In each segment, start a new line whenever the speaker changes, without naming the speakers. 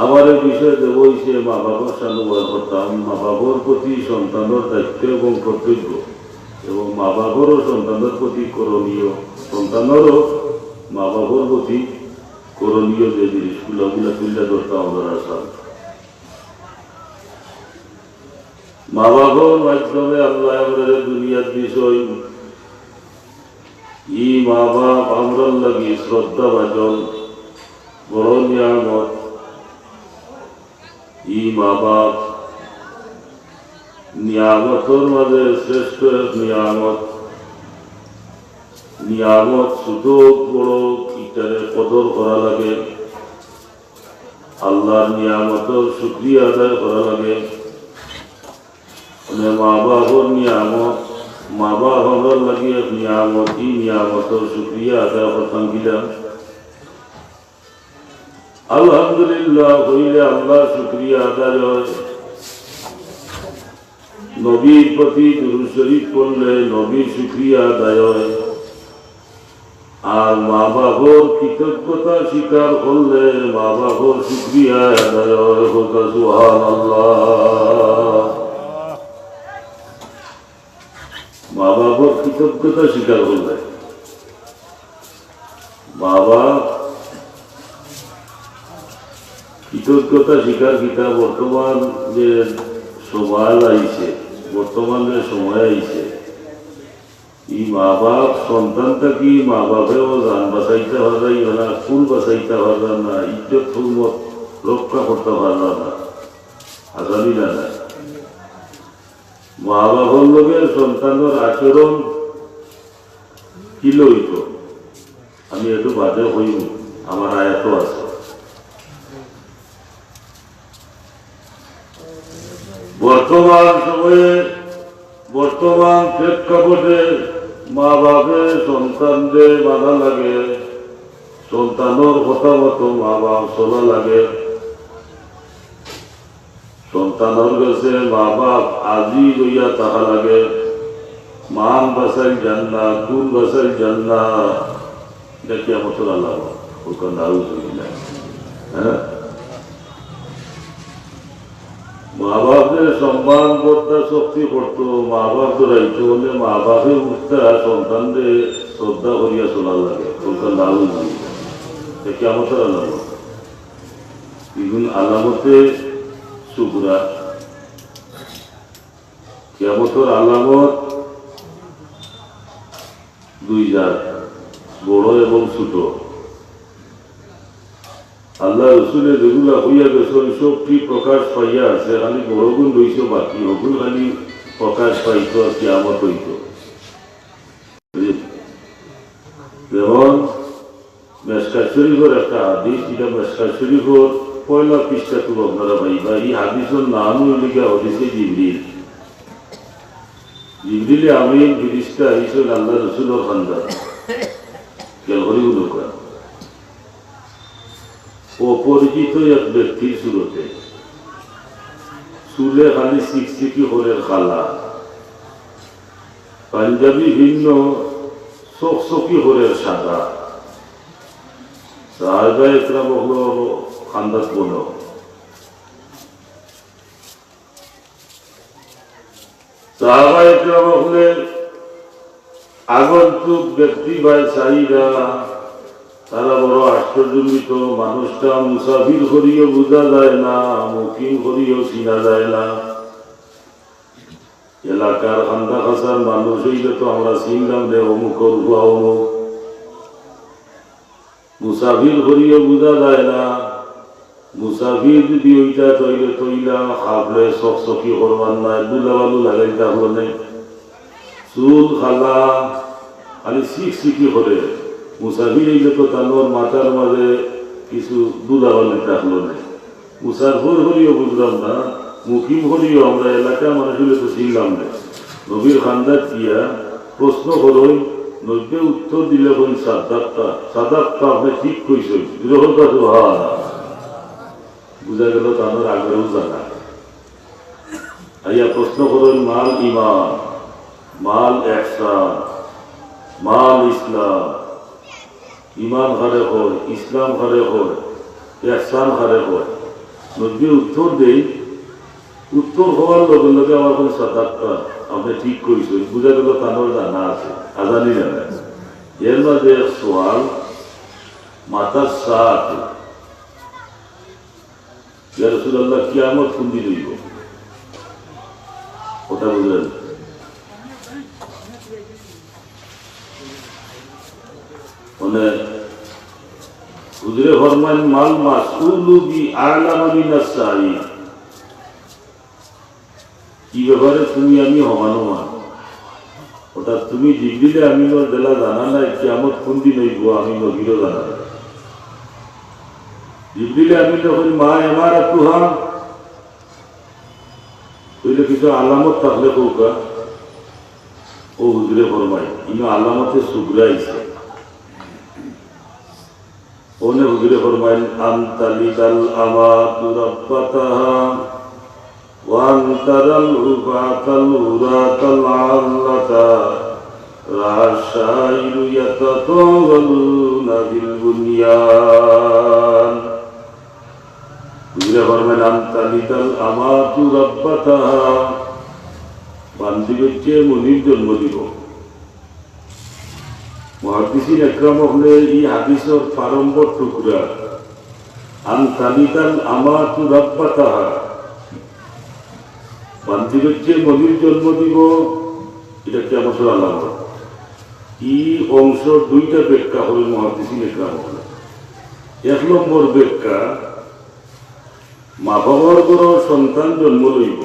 আমার এই বিষয়ে দেব হইছে মা বাবার সানুবাদ করতাম। মা বাবার প্রতি সন্তানের দায়িত্ব এবং কর্তব্য, এবং মা বাবারও সন্তানের প্রতি করণীয়, সন্তানেরও মা বাবার প্রতি করণীয় যে জিনিসগুলো তুলে ধরতাম আমরা সব। মা বাবার মাধ্যমে আল্লাহ আমাদের দুনিয়ার বিষয় ই মা বাপ আমরার লাগি শ্রদ্ধা ভাজন বড় নিয়ামত। ই মা বাপ নিয়ামতের মাঝে শ্রেষ্ঠ এক নিয়ামত। নিয়ামত ছোট বড় ইটারে কদর করা লাগে, আল্লাহর নিয়ামতের শুকরিয়া আদায় করা লাগে। মা বাবার নিয়ামত, মা বাপ আমার লাগে এক নিয়ামত। এই নিয়ামতের শুকরিয়া আদায় করতাম গিলাম আলহামদুলিল্লাহ হইলে আল্লাহ শুকরিয়া আদায় হয়। নবীর প্রতি দুরূদ শরীফ পড়লে নবীর শুকরিয়া আদায় হয়। আর মা বাবার কৃতজ্ঞতা স্বীকার করলে মা বাবার শুকরিয়া আদায় হয়। সুবহানাল্লাহ। মা বাবার কৃতজ্ঞতা স্বীকার করলে বাবা কৃতজ্ঞতা স্বীকার কিতা বর্তমান যে সময় আইছে, বর্তমান যে সময় আইছে, এই মা বাপ সন্তানটা কি মা বাপেও জান বাঁচাইতে পারাই না, ফুল বাঁচাইতে পারা না, ইজ্জত হুরমত রক্ষা করতে পারা না, আজানি না। মা বাবার লোকের সন্তানের আচরণ কি লইত আমি একটু বাদে হইব, আমার আয়াত আছে। বর্তমান সময়ে বর্তমান প্রেক্ষাপটে মা বাপে সন্তানদের বাধা লাগে, সন্তানের কথা মতো মা বাপ চলা লাগে। সন্তানের কাছে মা বাপ আজি লইয়া তাহা লাগে, মান বাসাই জান্না, কুল বাসাই জান্না। এটা কি আমার চলা লাগো ওখান আরো চলি না। হ্যাঁ, মা বাপের সম্মান করতে শক্তি করতো, মা বাপ ধরাইতো বলে মা বাপে উঠতে সন্তানদের শ্রদ্ধা করিয়া চলা লাগে। ওখান আরো চলি না। এটা কি আমার চলা লাগো এগুন আলামতে সুগরা। কিয়ামতের আলামত দুই জাত, বড় এবং ছোট। আল্লাহ রসুলে যেগুলা হইয়া গেছে সবটি প্রকাশ পাইয়া আছে, খালি বড় গুণ রইছে বাকি, ওগুলো খালি প্রকাশ পাইত আর কিয়ামত হইত। যেমন মেশকাত শরীফের একটা হাদিস, এটা মেশকাত শরীফের পয়লা পৃষ্ঠা তুল আপনারা ভাইবা। এই হাদিসের নাম লিখা হদিসে জিবরিল। জিবরিলে আমিন ফিরিস্তা হিসেবে আল্লাহ রসুলের খানদান হরিগুলো করা অপরিচিত এক ব্যক্তির সুরতে, চুলে খালি চিকচিকি হরের খালা, পাঞ্জাবি ভিন্ন চকচকি হরের সাদা। সাহাবা একরাম হলো খান্দাত বনো। সাহাবা একরাম হলে আগন্তুক ব্যক্তি বা চাহিদা, তারা বড় আশ্চর্যজনিত। মানুষটা মুসাফির করিও বোঝা যায় না, মুকিম করিও চিনা যায় না। এলাকার খান্দা খাসার মানুষ হইলে তো আমরা চিনলাম রে অমুক রুয়া অমুক। মুসাফির করিও বোঝা যায় না। মুসাফির যদি ওইটা তৈলে তৈলা খাবলে চকচকি করবার নাই, দুলাবালু লাগাইতে হলো চুল খালা খালি চিকচিকি করে। মুসাফির হইলে তো তানোর মাথার মাঝে কিছু দুলাবালু থাকলো না। মুসাফির হরিও বুঝলাম না, মুকিম হরিও আমরা এলাকা মানুষ হইলে তো চিনলাম না। নবীর খান্দার দিয়া প্রশ্ন করই, নব্বে উত্তর দিলে কোন সাদাক্তা, সাদাক্তা আপনি ঠিক কইছেন, বুঝা গেল তানোর আগেও জানা। আইয়া প্রশ্ন করেন মাল ইমান, মাল ইহসান, মাল ইসলাম। ইমান হারে হয়, ইসলাম হারে হয়, ইহসান হারে হয়। নদী উত্তর দেই, উত্তর হওয়ার লগে লগে আমার কোনো সাদাতটা আপনি ঠিক করেছেন, বুঝা গেল তানোর জানা আছে, আজানি জানা আছে। এর মাঝে সোয়াল মাতার সাথ ইয়া রাসূলুল্লাহ কিয়ামত কোন দিন হইব, কথা বুঝলেন? মানে হুজুরে ফরমান মাল মাসউলু বি আ'লামা মিনাস সাঈদ, কি ব্যাপারে তুমি আমি হমানুমান, ওটা তুমি জিবরিলে আমিনোর বেলা জানা নাই কিয়ামত কোন দিন হইব, আমি নবীরও জানা নাই। জিবরিলে আমিন যখন মা ইমারাতুহা কইলে কিছু আলামত থাকলে কৌকা, ও হুজুরে ফরমাই ইনো আলামতে সুগরাইছে। ওনে হুজুরে ফরমাইন আনতালিদাল আমাতু রাব্বাতাহা ওয়া আনতারাল রুবাতাল উরাতাল আল্লাতা রাশাইরু ইয়াতাতাওয়ালুনা বিল বুনিয়ান। হুজুরে ফরমাইন আনতালিদাল আমাতু রাব্বাতাহা, বান্দি হচ্ছে মুনির জন্ম দিব। মুহাদ্দিসিন একরাম হলে এই হাদিসের প্রারম্ভ টুকরা আনতালিদাল আমাতু রাব্বাতাহা, বান্দি হচ্ছে মুনির জন্ম দিব, এটা কিয়ামতের আলামত। এই অংশ দুইটা ব্যাখ্যা হল মুহাদ্দিসিন একরাম হলে। এক নম্বর ব্যাখ্যা, মা বাবার কোনো সন্তান জন্ম লইব,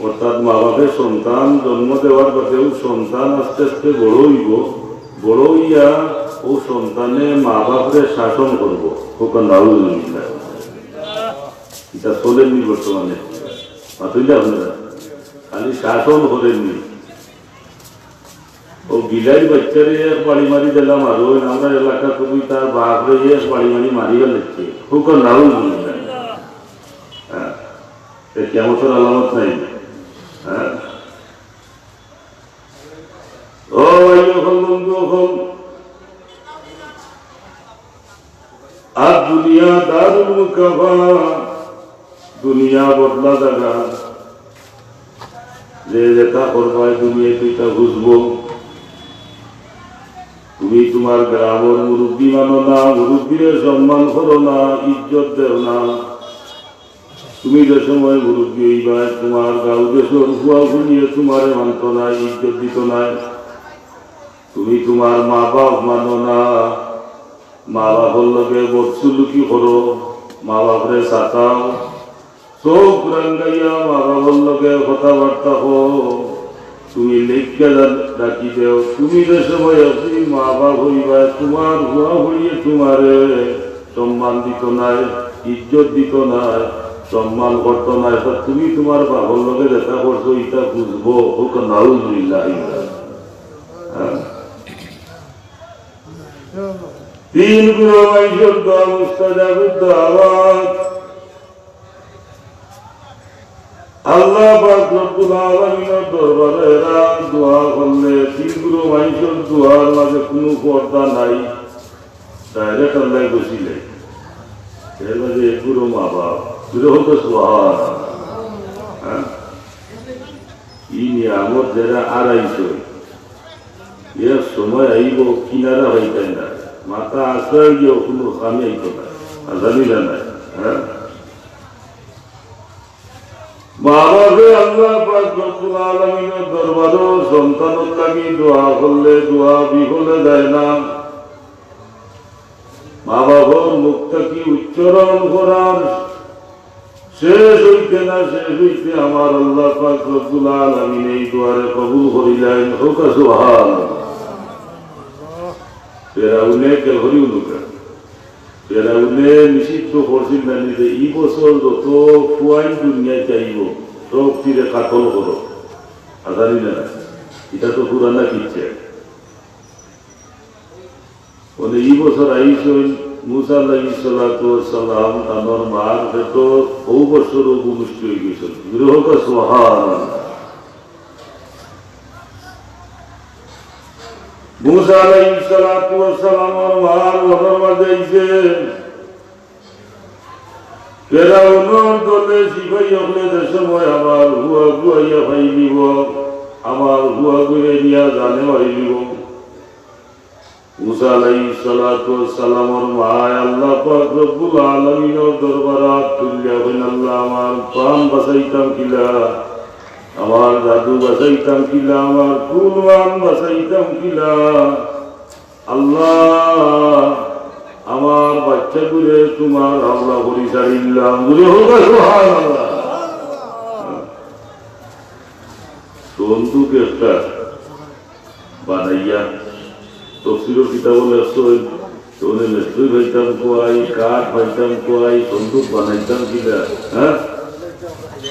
অর্থাৎ মা বাপের সন্তান জন্ম দেওয়ার পথেও সন্তান আস্তে আস্তে বড় হইব, বড় হইয়া ও সন্তানে মা বাপরে শাসন করবো, এটা চলেননি বর্তমানে, আপনারা খালি শাসন করেননি। ও বিলাই বাচ্চারে এক বাড়ি মারি দিলাম, আর ওই আমরা এলাকা কবি তার বাপরে এক বাড়ি মারি গেছে, হুকর নাও হ্যাঁ, কিয়ামতের আলামত নাই। ও বন্ধু, আর দুনিয়া দারুল মুকাফা, দুনিয়া বদলা জায়গা, যে যেটা করবাই দুনিয়া তুইটা বুঝবো। তুমি তোমার গ্রামের মুরব্বী মানো না, মুরব্বীরে সম্মান করো না, ইজ্জত দেও না। তুমি যে সময় মুরব্বী হইবা, তোমার গাঁও দেশের হুয়া শুনিয়ে তোমার মানত নাই, ইজ্জত দিত নাই। তুমি তোমার মা বাপ মানো না, মা বাপর লগে বদসুলুকি করো, মা বাপরে সাতাও, চোখ রাঙ্গাইয়া মা বাপর লগে কথাবার্তা হো, তুমি লেখা ডাকি দেও। তুমি যে সময় আছি মা বাপ হইবা, তোমার হুয়া হইয়ে তোমারে সম্মান দিত নাই, ইজ্জত দিত নাই, সম্মান করতো না। এটা তুমি তোমার বাবার লগে দেখা করছো, এটা বুঝবো। হোক নাউজুবিল্লাহ। তিন গুরু মাইজুর দোয়া মুস্তাজাবুদ দাওয়াত। আল্লাহ পাক রব্বুল আলামিনের দরবারে এরা দোয়া করলে তিন গুরু মাইজুর দোয়ার মাঝে কোনো পর্দা নাই, ডাইরেক্ট আল্লাহ বসিলে এর মাঝে গুরু মা বাপ বিরোধ সোহার ই নিয়ামত যারা আড়াইশো এর সময় আইব কিনারা হইতেন না, মাথা আশ্রয় গিয়েও কোনো কামে আইত না, জানিলা নাই। হ্যাঁ, মা বাপে আল্লাহ পাক রব্বুল আলামিনের দরবারে সন্তানের লাগি দোয়া করলে দোয়া বিফলে যায় না। মা বাবার মুখটা কি উচ্চারণ করার শেষ হইতে না শেষ হইতে আমার আল্লাহ পাক রব্বুল আলামিন এই দোয়ারে কবুল করিলেন। হোক সুবহানাল্লাহ। ফেরাউনে কে হরিউলুকা ফেরাউনে নিষিদ্ধ করছিল না যে এই বছর যত ফুয়াইন দুনিয়ায় চাইব সব তীরে কাতল করো, আজানি না, এটা তো পুরানা কিচ্ছে। বলে এই বছর আইসন মুসা আলাইহিস সালাতু ওয়াস সালাম তানোর মার তো ও বছর উপমুষ্টি হয়ে গেছিল। বিরহ সুবহানাল্লাহ। মুসা আলাইহিস সালাতু ওয়াস সালামের মার ওনার মাঝে আইছে ফেরাউনের দলে সিপাহী হকলেদের সময় আমার হুয়া গুয়াইয়া ফাইলিব, আমার হুয়া গুয়ে নিয়া জানে মারিলিব। মুসা আলাইহিস সালাতু ওয়াস সালামের মায় আল্লাহ পাক রব্বুল আলামিনের দরবারে তুলিয়া কইন, আল্লাহ আমার প্রাণ বাঁচাইতাম কিলা, আমার দাদু বাঁচাইতাম কিলা, আমার কুরবান বাঁচাইতাম কিলা। আল্লাহ আমার বাচ্চা গুলে তোমার হাওলা করি ছাড়িলাম। সুবহানাল্লাহ। বন্দুক একটা বানাইয়া তফসিরের কিতাব লেখছই, তোনে মিস্ত্রি পাইতাম কোয়াই, কাঠ পাইতাম কোয়াই, বন্দুক বানাইতাম কিনা। হ্যাঁ,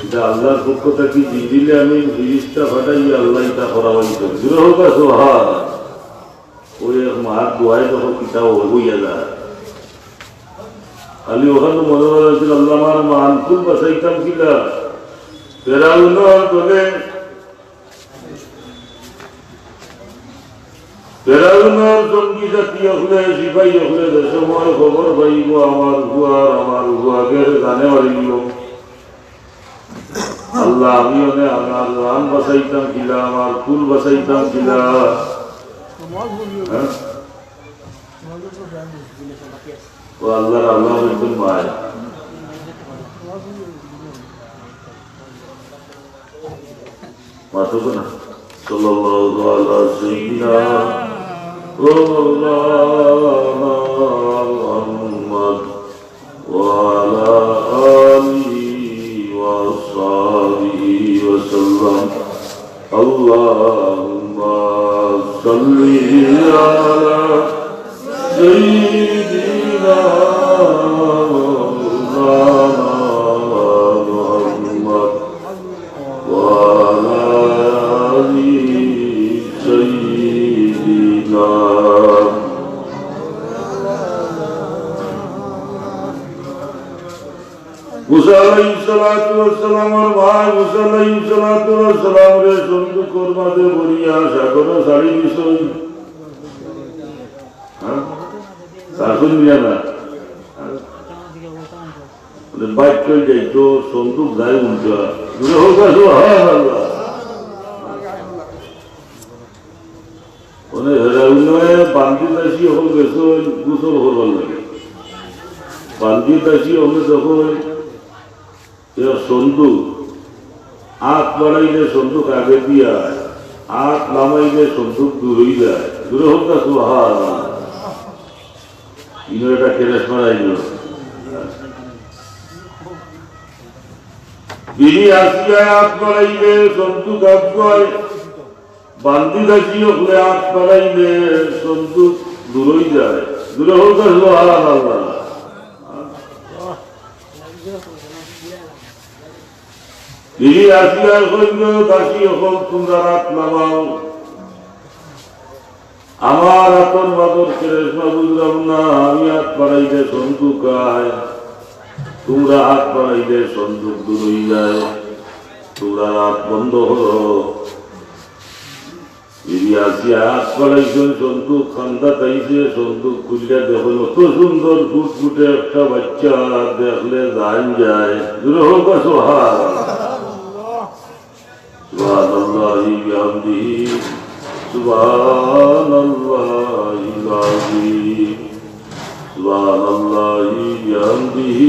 এটা আল্লাহর পক্ষ থেকে দিলে আমি জিনিসটা ফাটাইয়া আল্লাহ এটা করা হইত। ওই মার দোয়াই তখন কিতাব হইয়া যায়। খালি ওখানে মনে হয়েছিল আল্লাহ আমার মানকুল বাঁচাইতাম কিনা। ফেরাউনের দলে ফেরাউনের জঙ্গি জাতি হলে সিপাহী হলে সময় খবর পাইব আমার গুয়াকে জানে মারিল। আল্লাহ আমি আমার রান বাঁচাইতাম কিলা, আমার ফুল বাঁচাইতাম কিলা। ও আল্লাহর আল্লাহ একদম মায় মাথো না। সাল্লাল্লাহু আলা সাইয়্যিদিনা মাওলানা মুহাম্মদ ওয়া আলা আলিহি ওয়া সাহবিহি ওয়া সাল্লাম। আল্লাহুম্মা সাল্লি আলা সাইয়্যিদিনা মাওলানা মুহাম্মদ ওয়া আলা আলিহি সাইয়্যিদিনা। মুসা আলাইহিস সালাতু ওয়াস সালামের ভাই মুসা আলাইহিস সালাতু ওয়াস সালাম রে সন্ধু কোরবাতে বলিয়া সাগর সারি দিছই। হ্যাঁ, সাগুন নিয়া না বাইক চল যাইতো, সন্দুক যায় উল্টা। সুবহানাল্লাহ। মানে হেরাউনে বান্দি দাসী হল গেছো গোসল করবার লাগে। বান্দি দাসী হলে যখন সন্দুক হাত বাড়াইলে সন্দুক আগে দিয়া, হাত নামাইলে সন্দুক দূর হয়ে যায়। দূরে হোক না সুবহানাল্লাহ। ইনো এটা কেরেস মারাইল। বিনি আসিয়া হাত বাড়াইলে সন্দুক আগুয়ায়, বান্দি দাসী হলে হাত বাড়াইলে সন্দুক দূর হয়ে যায়। দূরে হোক না সুবহানাল্লাহ। বিনি আসিয়ার সৈন্য দাসী হল তোমরা হাত নামাও। আমার আতন বাদর কেরেসমা বুঝলাম না, আমি হাত বাড়াইলে সন্দুক আয়, তোমরা হাত বাড়াইলে সন্দুক দূর হয়ে যায়। তোমরা হাত বন্ধ হলো। বিবি আসিয়া হাত বাড়াইছেন, সন্দুক খান্দা তাইছে, সন্দুক খুললে দেখো অত সুন্দর ফুটফুটে একটা বাচ্চা, দেখলে জান যায়। দূরে হোক সুবহানাল্লাহ। সুবহানাল্লাহি বিহামদিহি সুবহানাল্লাহিল আযীম সুবহানাল্লাহি বিহামদিহি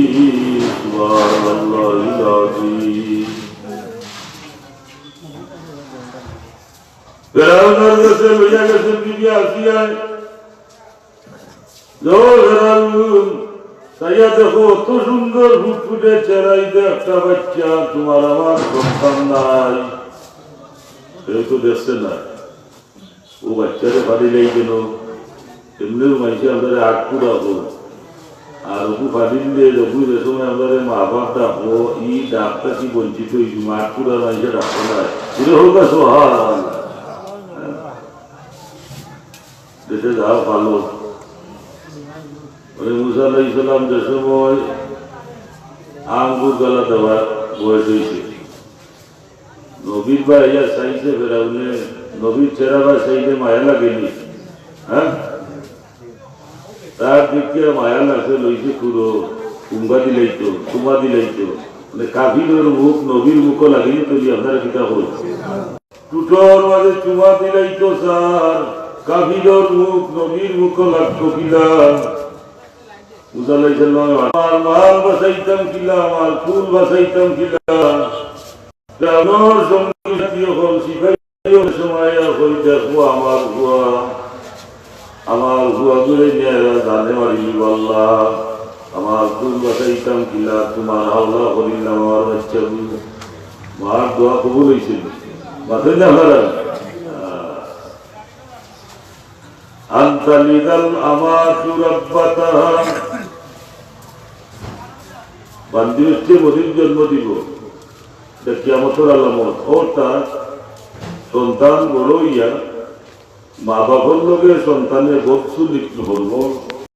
সুবহানাল্লাহিল আযীম। ফেরাউনের কাছে লইয়া গেছে বিবি আসিয়া। ফেরাউন তাইয়া দেখো অত সুন্দর ফুটফুটে চেহারাইতে একটা বাচ্চা, তোমার আমার সন্তান নাই। কেউ তো দেখছে না। ও বাচ্চারে ফাড়িলেই কেন, এমনিও মাইসে আমাদের আট পুরা হল। আর ওকু ফাড়িলে যখন যে সময় আমাদের মা বাপ ডাকবো, ই ডাকটা কি বঞ্চিত হয়েছি, আট পুরা মাইসে ডাকতে নাই। এটা হোক না সুবহানাল্লাহ। দেশে যাওয়া ভালো। মুসা আলাইহিস সালাম যে সময় আঙ্গুর গালা দেওয়া বয়স হয়েছে, নবীর ভাইয়া চাইছে ফেরাউনে, নবীর ছেড়া ভাই চাইলে মায়া লাগেনি। হ্যাঁ, তার দিকে মায়া লাগছে, লইছে পুরো কুম্বা দিলেই তো কুমা দিলেই তো মানে কাফিরের মুখ নবীর মুখও লাগিয়ে তৈরি আপনারা কিতা হল টুটোর মাঝে চুমা দিলেই তো স্যার কাফিরের মুখ নবীর মুখও লাগতো কিলা বুঝালাইছিল আমার মাল বাঁচাইতাম কিলা আমার ফুল বাঁচাইতাম কিলা আমার সঙ্গী জাতীয় হল শিখাইও সময় হই দেখো আমার ভুয়া দূরে নিয়ে জানে মারি আল্লাহ আমার ফুল বাঁচাইতাম কিলা তোমার হাওলা করিলাম আমার বাচ্চা মার দোয়া কবুল হয়েছিল মাথায় না হারা আন্তালিদাল আমাতু রাব্বাতাহা বান্দি হচ্ছে মদির জন্ম দিব এটা কিয়ামতের আলামত অর্থাৎ সন্তান বড় হইয়া মা বাবার লগে সন্তানের বৎসু লিপ্ত করবো